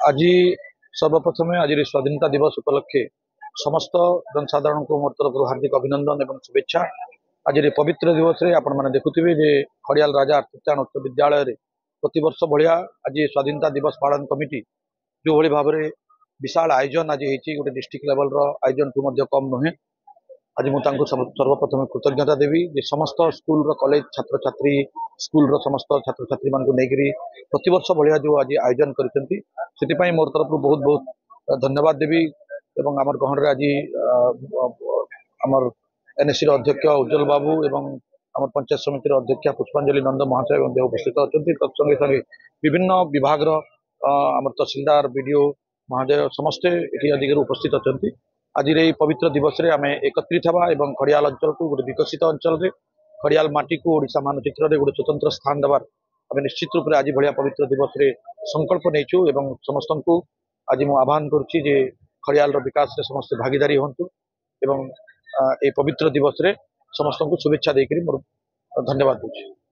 आज सर्वप्रथमे आज स्वाधीनता दिवस उपलक्षे समस्त जनसाधारण को मोर तरफ हार्दिक अभिनंदन एवं शुभेच्छा। आज पवित्र दिवस रे आपण मैंने देखुथिबे जे खड़ियाल राजा आर्थित्यान उच्च विद्यालय रे प्रतिवर्ष भलिया आज स्वाधीनता दिवस पालन कमिटी जो भली भाव में विशाल आयोजन आज होती गोटे डिस्ट्रिक्ट लेवल आयोजन टू मध्य कम नुहे। आज मुझे सर्वप्रथम कृतज्ञता देवी जे समस्त स्कूल कॉलेज छात्र छात्री स्कूल समस्त छात्र छात्री मान लेकर प्रतिवर्ष भाया जो आज आयोजन कर मोर तरफ बहुत बहुत धन्यवाद देवी। आमर गहन आज आमर एनएससी अध्यक्ष उज्जवल बाबू एवं आम पंचायत समिति अध्यक्षा पुष्पांजलि नंद महाशय उपस्थित अच्छा तत्संगे संगे विभिन्न विभाग आम तहसिलदार बीडीओ महादय समस्ते ये उपस्थित अच्छा। आज पवित्र दिवस रे आम एकत्रित हवा एवं खड़ियाल अंचल को गोटे विकसित अंचल रे खड़ियाल माटी को ओडिशा मानचित्र रे गोटे स्वतंत्र स्थान देवार आम निश्चित रूप से आज भाया पवित्र दिवस रे संकल्प नेचु एवं समस्त को आज मु आह्वान करुच्ची जे खड़ियाल विकास रे समस्त भागीदारी हंतु एवं ए पवित्र दिवस रे समस्त को शुभेच्छा देकर मोर धन्यवाद दूची।